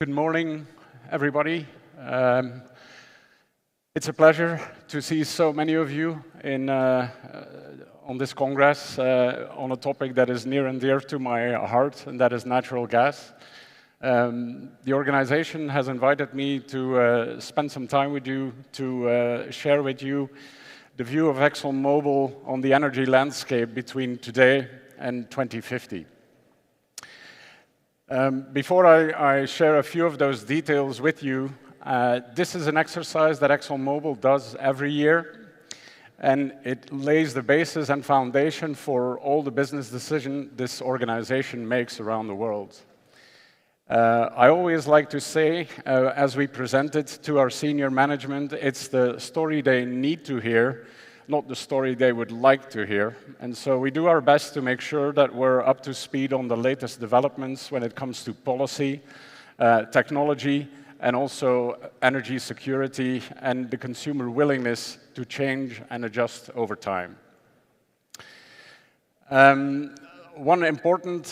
Good morning, everybody. It's a pleasure to see so many of you on this Congress on a topic that is near and dear to my heart, and that is natural gas. The organization has invited me to spend some time with you to share with you the view of ExxonMobil on the energy landscape between today and 2050. Before I share a few of those details with you, this is an exercise that ExxonMobil does every year, and it lays the basis and foundation for all the business decisions this organization makes around the world. I always like to say, as we present it to our senior management, it's the story they need to hear, not the story they would like to hear. And so we do our best to make sure that we're up to speed on the latest developments when it comes to policy, technology, and also energy security and the consumer willingness to change and adjust over time. One important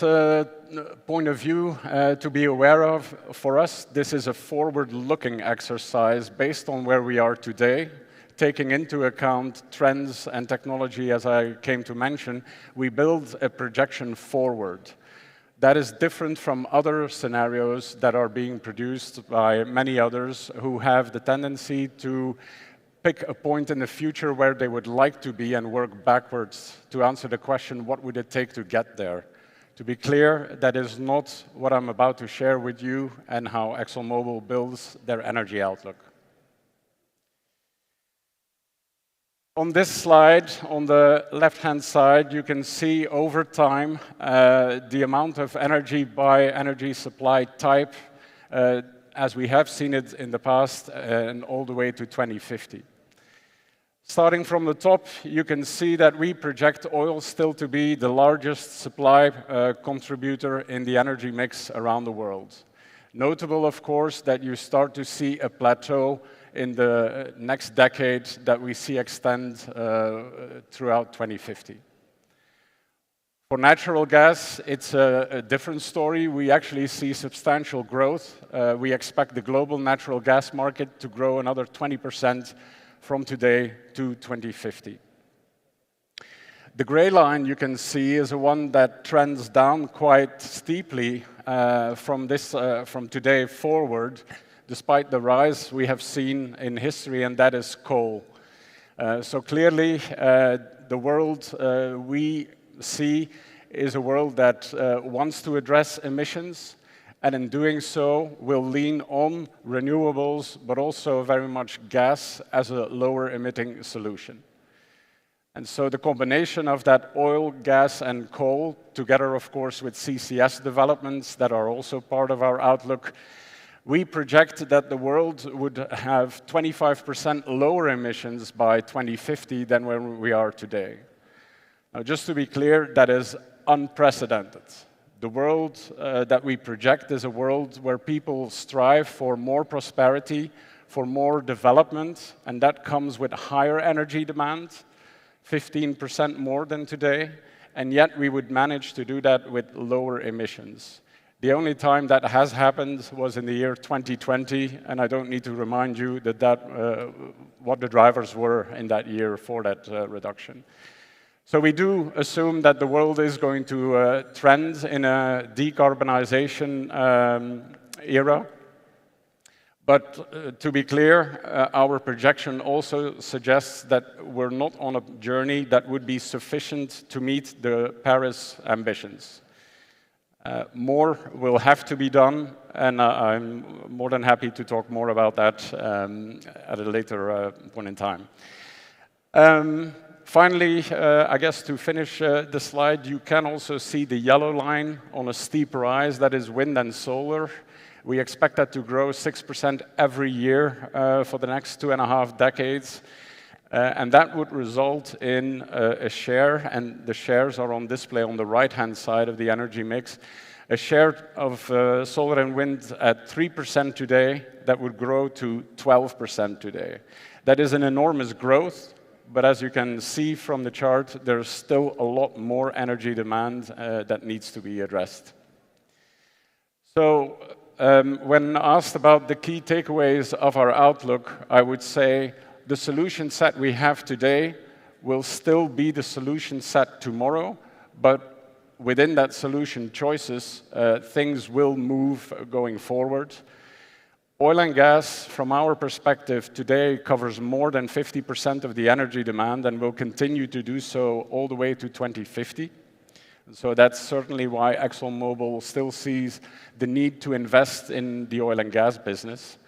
point of view to be aware of for us, this is a forward-looking exercise based on where we are today, taking into account trends and technology, as I came to mention. We build a projection forward. That is different from other scenarios that are being produced by many others who have the tendency to pick a point in the future where they would like to be and work backwards to answer the question, what would it take to get there? To be clear, that is not what I'm about to share with you and how ExxonMobil builds their energy outlook. On this slide, on the left-hand side, you can see over time the amount of energy by energy supply type as we have seen it in the past and all the way to 2050. Starting from the top, you can see that we project oil still to be the largest supply contributor in the energy mix around the world. Notable, of course, that you start to see a plateau in the next decade that we see extend throughout 2050. For natural gas, it's a different story. We actually see substantial growth. We expect the global natural gas market to grow another 20% from today to 2050. The gray line you can see is the one that trends down quite steeply from today forward, despite the rise we have seen in history, and that is coal. So clearly, the world we see is a world that wants to address emissions, and in doing so will lean on renewables, but also very much gas as a lower emitting solution. And so the combination of that oil, gas, and coal, together, of course, with CCS developments that are also part of our outlook, we project that the world would have 25% lower emissions by 2050 than where we are today. Now, just to be clear, that is unprecedented. The world that we project is a world where people strive for more prosperity, for more development, and that comes with higher energy demand, 15% more than today, and yet we would manage to do that with lower emissions. The only time that has happened was in the year 2020, and I don't need to remind you what the drivers were in that year for that reduction. So we do assume that the world is going to trend in a decarbonization era. But to be clear, our projection also suggests that we're not on a journey that would be sufficient to meet the Paris ambitions. More will have to be done, and I'm more than happy to talk more about that at a later point in time. Finally, I guess to finish the slide, you can also see the yellow line on a steep rise, that is wind and solar. We expect that to grow 6% every year for the next 2.5 decades. And that would result in a share, and the shares are on display on the right-hand side of the energy mix, a share of solar and wind at 3% today that would grow to 12% today. That is an enormous growth, but as you can see from the chart, there's still a lot more energy demand that needs to be addressed. So when asked about the key takeaways of our outlook, I would say the solution set we have today will still be the solution set tomorrow, but within that solution choices, things will move going forward. Oil and gas, from our perspective today, covers more than 50% of the energy demand and will continue to do so all the way to 2050. So that's certainly why ExxonMobil still sees the need to invest in the oil and gas business.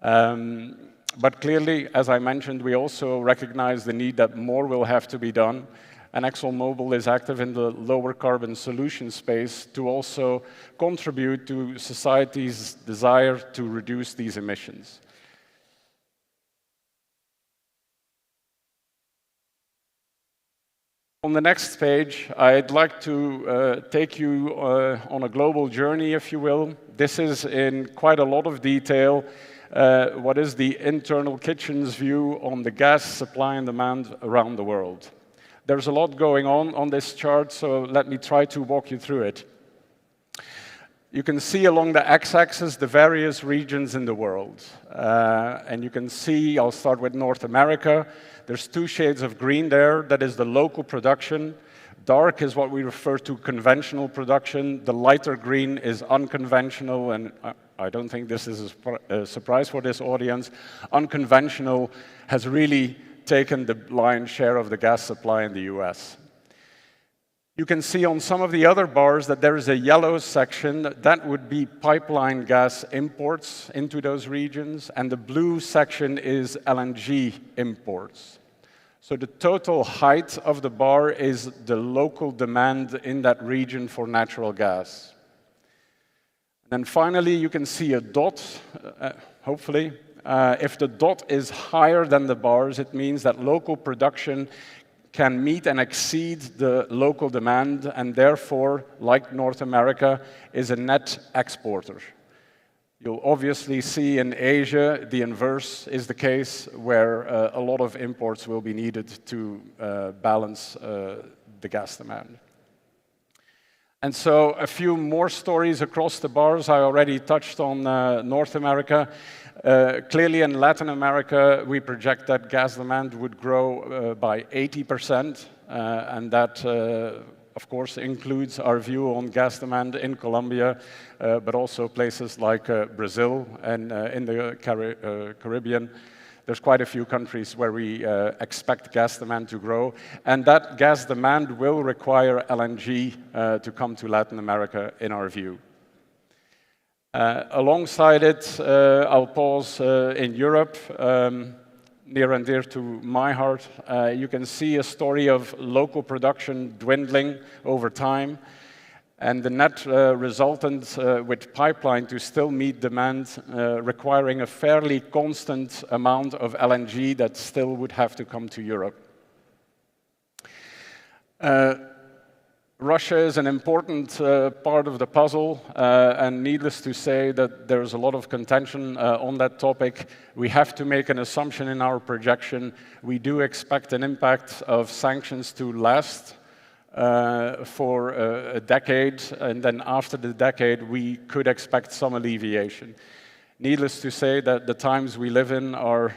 But clearly, as I mentioned, we also recognize the need that more will have to be done. And ExxonMobil is active in the lower carbon solution space to also contribute to society's desire to reduce these emissions. On the next page, I'd like to take you on a global journey, if you will. This is in quite a lot of detail what is the internal kitchen's view on the gas supply and demand around the world. There's a lot going on this chart, so let me try to walk you through it. You can see along the x-axis the various regions in the world. And you can see, I'll start with North America. There's two shades of green there. That is the local production. Dark is what we refer to conventional production. The lighter green is unconventional, and I don't think this is a surprise for this audience. Unconventional has really taken the lion's share of the gas supply in the US. You can see on some of the other bars that there is a yellow section. That would be pipeline gas imports into those regions, and the blue section is LNG imports. So the total height of the bar is the local demand in that region for natural gas. And then finally, you can see a dot, hopefully. If the dot is higher than the bars, it means that local production can meet and exceed the local demand, and therefore, like North America, is a net exporter. You'll obviously see in Asia, the inverse is the case, where a lot of imports will be needed to balance the gas demand. And so a few more stories across the bars. I already touched on North America. Clearly in Latin America, we project that gas demand would grow by 80%, and that, of course, includes our view on gas demand in Colombia, but also places like Brazil and in the Caribbean. There's quite a few countries where we expect gas demand to grow, and that gas demand will require LNG to come to Latin America, in our view. Alongside it, I'll pause in Europe, near and dear to my heart. You can see a story of local production dwindling over time, and the net resultant with pipeline to still meet demand, requiring a fairly constant amount of LNG that still would have to come to Europe. Russia is an important part of the puzzle, and needless to say that there's a lot of contention on that topic. We have to make an assumption in our projection. We do expect an impact of sanctions to last for a decade, and then after the decade, we could expect some alleviation. Needless to say that the times we live in are,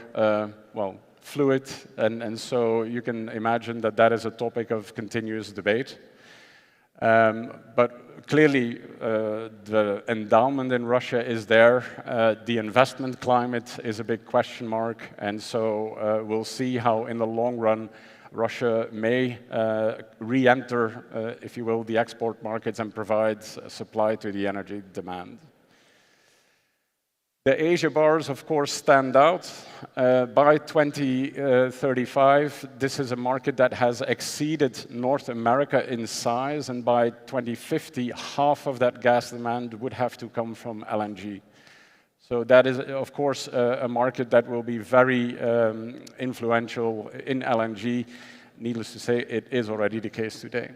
well, fluid, and so you can imagine that that is a topic of continuous debate. But clearly, the endowment in Russia is there. The investment climate is a big question mark, and so we'll see how, in the long run, Russia may re-enter, if you will, the export markets and provide supply to the energy demand. The Asia bars, of course, stand out. By 2035, this is a market that has exceeded North America in size, and by 2050, half of that gas demand would have to come from LNG. So that is, of course, a market that will be very influential in LNG. Needless to say, it is already the case today.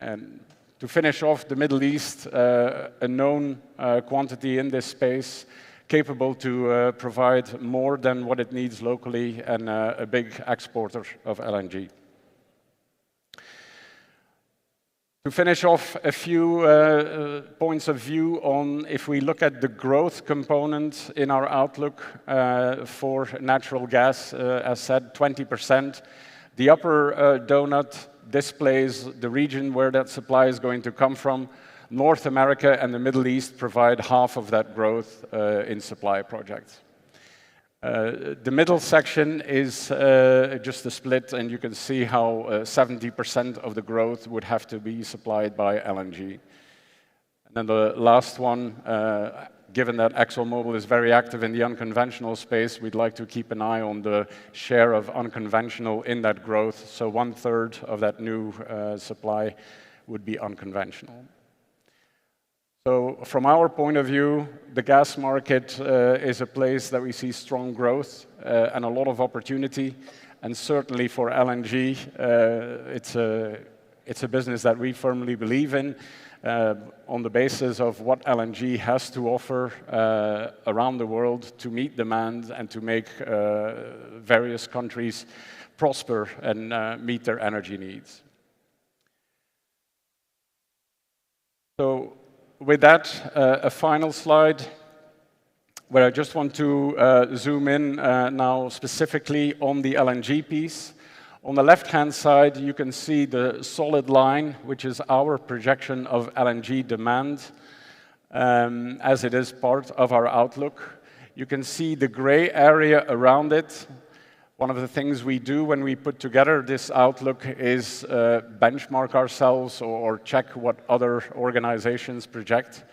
And to finish off, the Middle East, a known quantity in this space, capable to provide more than what it needs locally, and a big exporter of LNG. To finish off, a few points of view on if we look at the growth component in our outlook for natural gas, as said, 20%. The upper donut displays the region where that supply is going to come from. North America and the Middle East provide half of that growth in supply projects. The middle section is just a split, and you can see how 70% of the growth would have to be supplied by LNG. And then the last one, given that ExxonMobil is very active in the unconventional space, we'd like to keep an eye on the share of unconventional in that growth. So 1/3 of that new supply would be unconventional. So from our point of view, the gas market is a place that we see strong growth and a lot of opportunity. And certainly for LNG, it's a business that we firmly believe in on the basis of what LNG has to offer around the world to meet demand and to make various countries prosper and meet their energy needs. So, with that, a final slide where I just want to zoom in now specifically on the LNG piece. On the left-hand side, you can see the solid line, which is our projection of LNG demand as it is part of our outlook. You can see the gray area around it. One of the things we do when we put together this outlook is benchmark ourselves or check what other organizations project.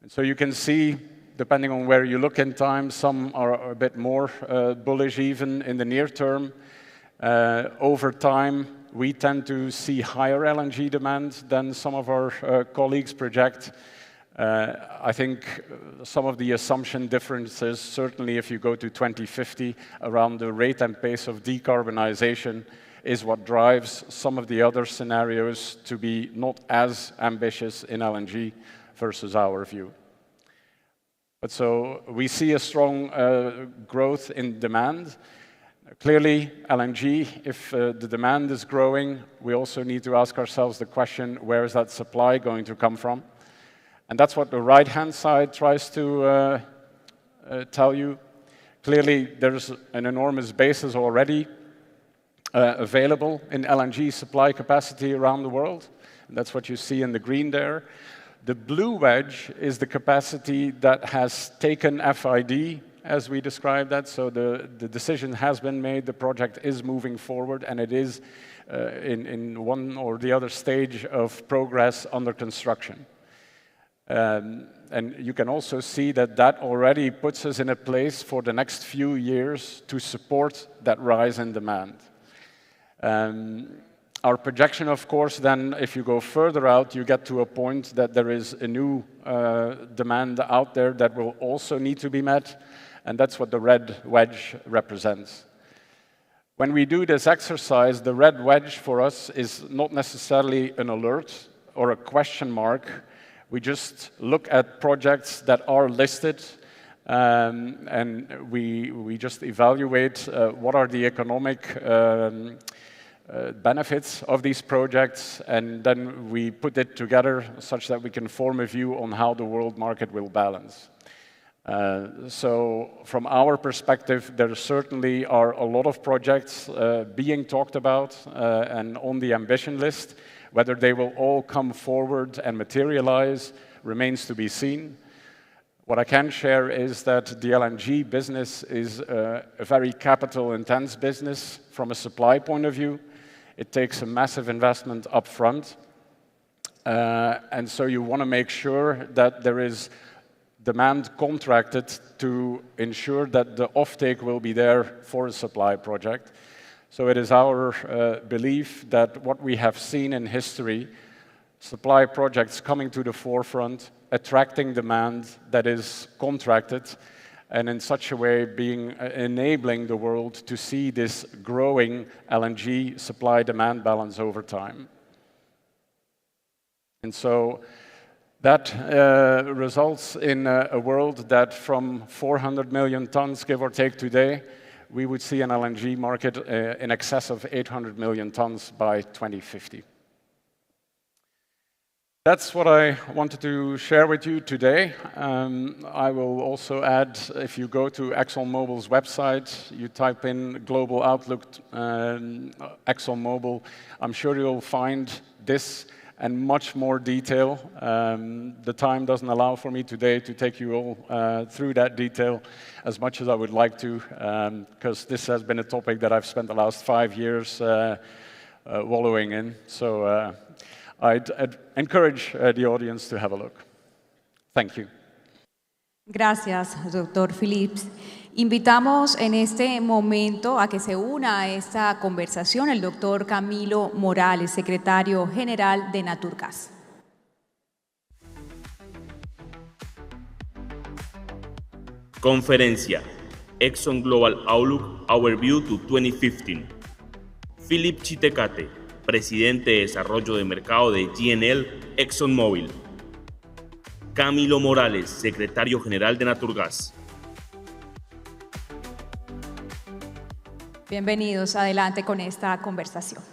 And so you can see, depending on where you look in time, some are a bit more bullish even in the near term. Over time, we tend to see higher LNG demand than some of our colleagues project. I think some of the assumption differences, certainly if you go to 2050, around the rate and pace of decarbonization is what drives some of the other scenarios to be not as ambitious in LNG versus our view. But so we see a strong growth in demand. Clearly, LNG, if the demand is growing, we also need to ask ourselves the question, where is that supply going to come from? And that's what the right-hand side tries to tell you. Clearly, there's an enormous basis already available in LNG supply capacity around the world. And that's what you see in the green there. The blue wedge is the capacity that has taken FID, as we describe that. So the decision has been made, the project is moving forward, and it is in one or the other stage of progress under construction. And you can also see that that already puts us in a place for the next few years to support that rise in demand. Our projection, of course, then, if you go further out, you get to a point that there is a new demand out there that will also need to be met, and that's what the red wedge represents. When we do this exercise, the red wedge for us is not necessarily an alert or a question mark. We just look at projects that are listed, and we just evaluate what are the economic benefits of these projects, and then we put it together such that we can form a view on how the world market will balance. So from our perspective, there certainly are a lot of projects being talked about and on the ambition list. Whether they will all come forward and materialize remains to be seen. What I can share is that the LNG business is a very capital-intense business from a supply point of view. It takes a massive investment up front. And so you want to make sure that there is demand contracted to ensure that the offtake will be there for a supply project. So it is our belief that what we have seen in history, supply projects coming to the forefront, attracting demand that is contracted, and in such a way enabling the world to see this growing LNG supply-demand balance over time. And so that results in a world that from 400 million tons, give or take today, we would see an LNG market in excess of 800 million tons by 2050. That's what I wanted to share with you today. I will also add, if you go to ExxonMobil's website, you type in Global Outlook ExxonMobil, I'm sure you'll find this and much more detail. The time doesn't allow for me today to take you all through that detail as much as I would like to, because this has been a topic that I've spent the last 5 years wallowing in. So I'd encourage the audience to have a look. Thank you. Gracias, doctor Phillips. Invitamos en este momento a que se una a esta conversación el doctor Camilo Morales, secretario general de Naturgas. Conferencia, Exxon Global Outlook Overview to 2015. Philip Chitecate, presidente de Desarrollo de Mercado de GNL ExxonMobil. Camilo Morales, secretario general de Naturgas. Bienvenidos, adelante con esta conversación.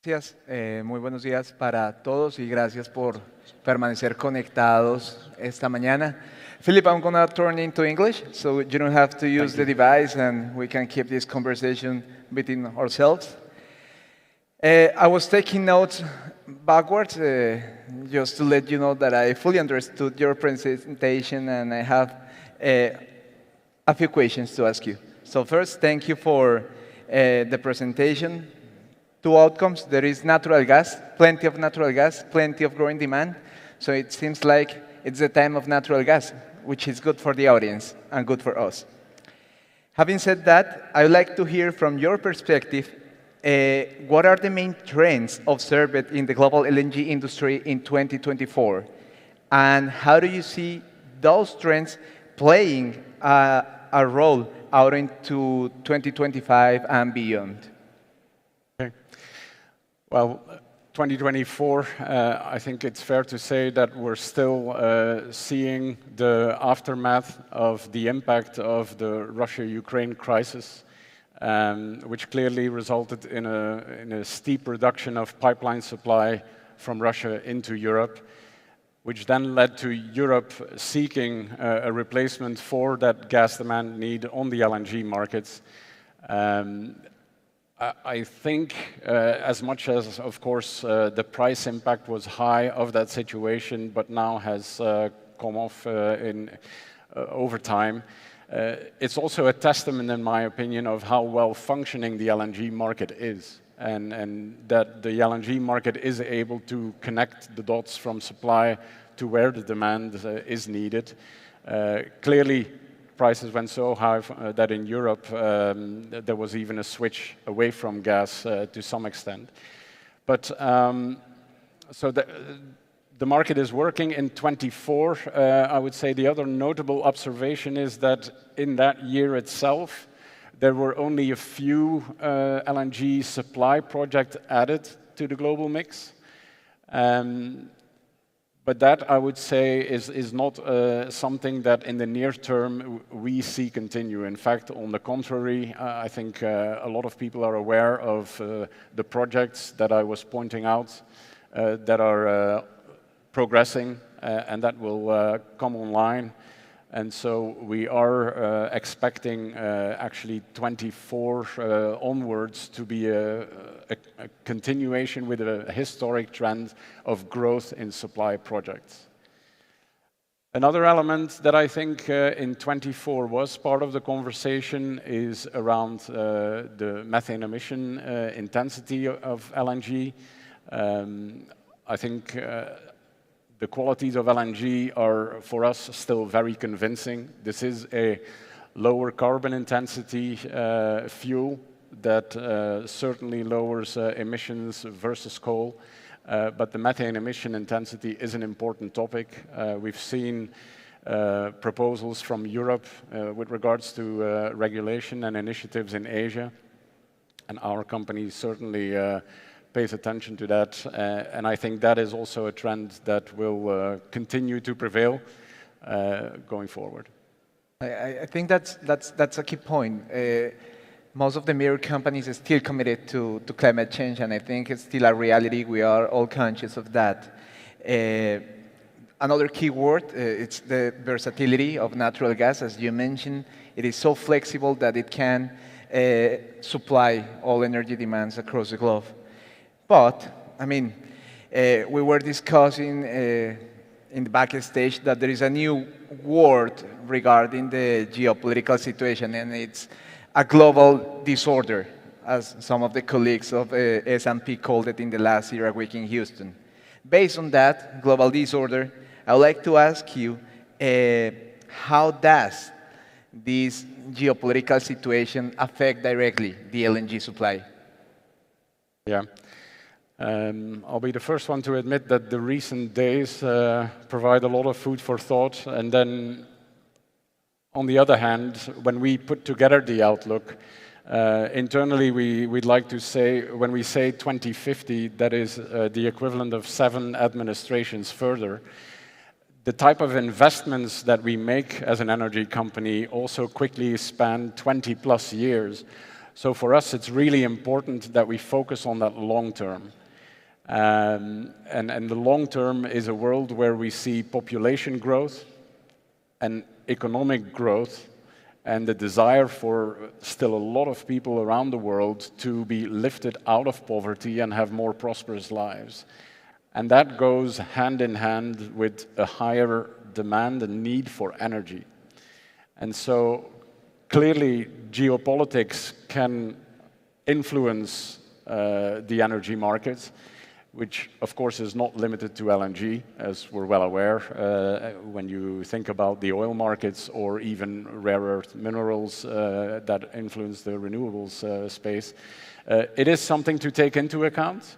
Gracias, muy buenos días para todos y gracias por permanecer conectados esta mañana. Philip, I'm going to turn into English, so you don't have to use the device and we can keep this conversation between ourselves. I was taking notes backwards, just to let you know that I fully understood your presentation and I have a few questions to ask you. So first, thank you for the presentation. 2 outcomes, there is natural gas, plenty of growing demand. So it seems like it's the time of natural gas, which is good for the audience and good for us. Having said that, I would like to hear from your perspective, what are the main trends observed in the global LNG industry in 2024? And how do you see those trends playing a role out into 2025 and beyond? Okay. Well, 2024, I think it's fair to say that we're still seeing the aftermath of the impact of the Russia-Ukraine crisis, which clearly resulted in a steep reduction of pipeline supply from Russia into Europe, which then led to Europe seeking a replacement for that gas demand need on the LNG markets. I think as much as, of course, the price impact was high of that situation, but now has come off over time, it's also a testament, in my opinion, of how well functioning the LNG market is, and that the LNG market is able to connect the dots from supply to where the demand is needed. Clearly, prices went so high that in Europe there was even a switch away from gas to some extent. But so the market is working in 24. I would say the other notable observation is that in that year itself, there were only a few LNG supply projects added to the global mix. But that, I would say, is not something that in the near term we see continue. In fact, on the contrary, I think a lot of people are aware of the projects that I was pointing out that are progressing and that will come online. And so we are expecting actually 24 onwards to be a continuation with a historic trend of growth in supply projects. Another element that I think in 24 was part of the conversation is around the methane emission intensity of LNG. I think the qualities of LNG are, for us, still very convincing. This is a lower carbon intensity fuel that certainly lowers emissions versus coal. But the methane emission intensity is an important topic. We've seen proposals from Europe with regards to regulation and initiatives in Asia. And our company certainly pays attention to that, and I think that is also a trend that will continue to prevail going forward. I think that's a key point. Most of the major companies are still committed to climate change, and I think it's still a reality. We are all conscious of that. Another key word, it's the versatility of natural gas. As you mentioned, it is so flexible that it can supply all energy demands across the globe. But, I mean, we were discussing in the backstage that there is a new word regarding the geopolitical situation, and it's a global disorder, as some of the colleagues of S&P called it in the last IRA week in Houston. Based on that global disorder, I would like to ask you, how does this geopolitical situation affect directly the LNG supply? Yeah. I'll be the first one to admit that the recent days provide a lot of food for thought. And then, on the other hand, when we put together the outlook, internally we'd like to say, when we say 2050, that is the equivalent of 7 administrations further. The type of investments that we make as an energy company also quickly span 20+ years. So for us, it's really important that we focus on that long term. And the long term is a world where we see population growth and economic growth and the desire for still a lot of people around the world to be lifted out of poverty and have more prosperous lives. And that goes hand in hand with a higher demand and need for energy. And so clearly geopolitics can influence the energy markets, which of course is not limited to LNG, as we're well aware, when you think about the oil markets or even rare earth minerals that influence the renewables space. It is something to take into account.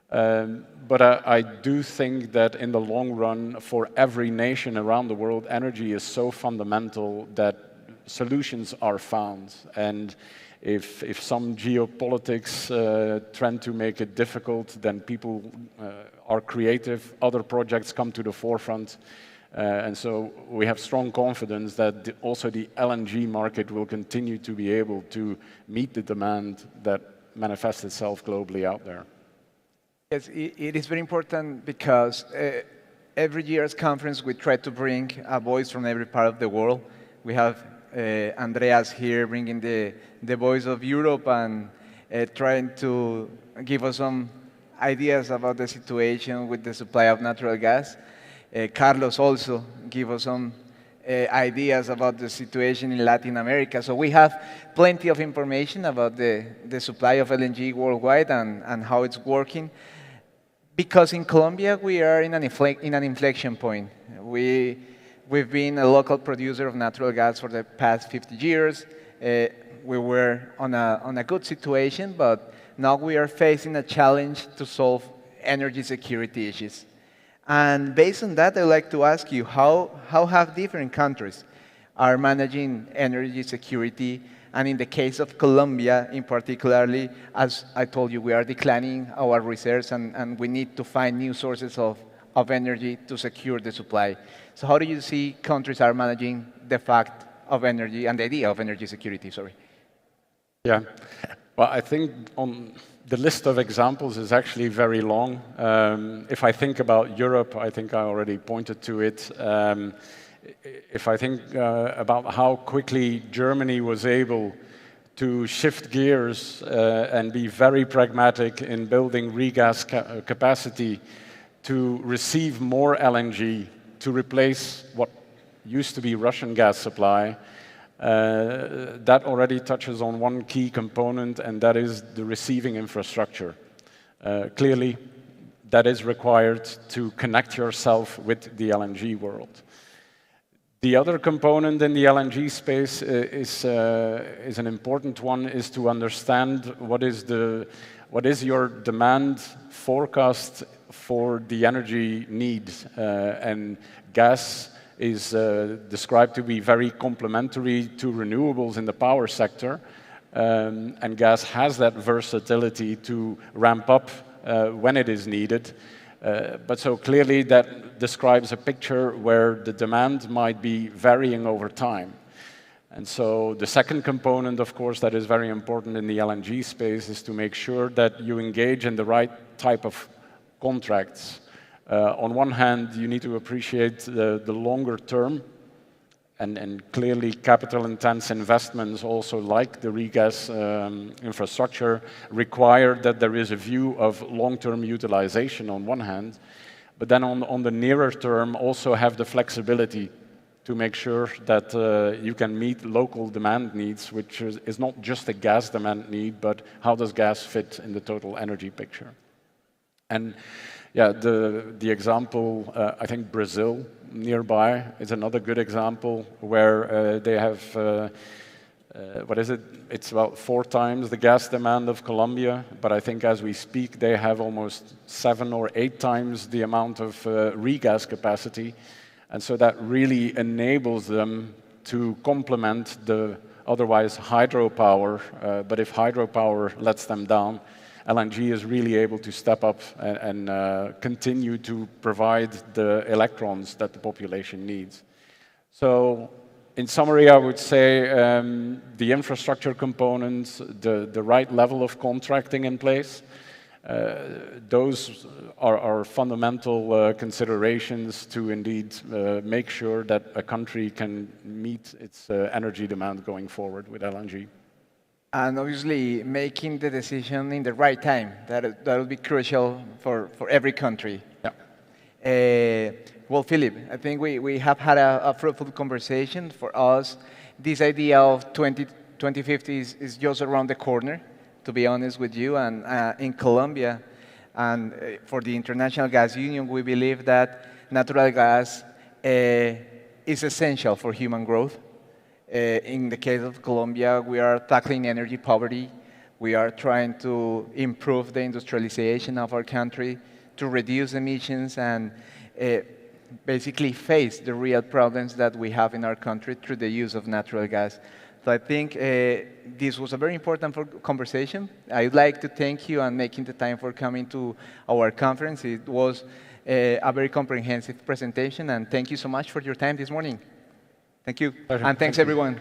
But I do think that in the long run, for every nation around the world, energy is so fundamental that solutions are found. And if some geopolitics trend to make it difficult, then people are creative, other projects come to the forefront. And so we have strong confidence that also the LNG market will continue to be able to meet the demand that manifests itself globally out there. Yes, it is very important because every year's conference we try to bring a voice from every part of the world. We have Andreas here bringing the voice of Europe and trying to give us some ideas about the situation with the supply of natural gas. Carlos also give us some ideas about the situation in Latin America. So we have plenty of information about the supply of LNG worldwide and how it's working. Because in Colombia, we are in an inflection point. We've been a local producer of natural gas for the past 50 years. We were on a good situation, but now we are facing a challenge to solve energy security issues. And based on that, I'd like to ask you, how have different countries are managing energy security? And in the case of Colombia, in particularly, as I told you, we are declining our reserves and we need to find new sources of energy to secure the supply. So how do you see countries are managing the fact of energy and the idea of energy security, sorry? Yeah, well, I think on the list of examples is actually very long. If I think about Europe, I think I already pointed to it. If I think about how quickly Germany was able to shift gears and be very pragmatic in building regas capacity to receive more LNG to replace what used to be Russian gas supply, that already touches on one key component, and that is the receiving infrastructure. Clearly, that is required to connect yourself with the LNG world. The other component in the LNG space is an important one, is to understand what is your demand forecast for the energy needs. And gas is described to be very complementary to renewables in the power sector. And gas has that versatility to ramp up when it is needed. But so clearly that describes a picture where the demand might be varying over time. And so the second component, of course, that is very important in the LNG space is to make sure that you engage in the right type of contracts On one hand, you need to appreciate the longer term, and clearly capital-intense investments also like the regas infrastructure require that there is a view of long-term utilization on one hand, but then on the nearer term also have the flexibility to make sure that you can meet local demand needs, which is not just a gas demand need, but how does gas fit in the total energy picture. And yeah, the example, I think Brazil nearby is another good example where they have, what is it? It's about 4 times the gas demand of Colombia, but I think as we speak, they have almost 7 or 8 times the amount of regas capacity. And so that really enables them to complement the otherwise hydropower, but if hydropower lets them down, LNG is really able to step up and continue to provide the electrons that the population needs. So in summary, I would say the infrastructure components, the right level of contracting in place, those are fundamental considerations to indeed make sure that a country can meet its energy demand going forward with LNG. And obviously, making the decision in the right time, that will be crucial for every country. Yeah. Well, Philip, I think we have had a fruitful conversation. For us, this idea of 2050 is just around the corner, to be honest with you. And in Colombia, and for the International Gas Union, we believe that natural gas is essential for human growth. In the case of Colombia, we are tackling energy poverty. We are trying to improve the industrialization of our country, to reduce emissions and basically face the real problems that we have in our country through the use of natural gas. So I think this was a very important conversation. I would like to thank you and making the time for coming to our conference. It was a very comprehensive presentation, and thank you so much for your time this morning. Thank you. Pleasure. And thanks, everyone.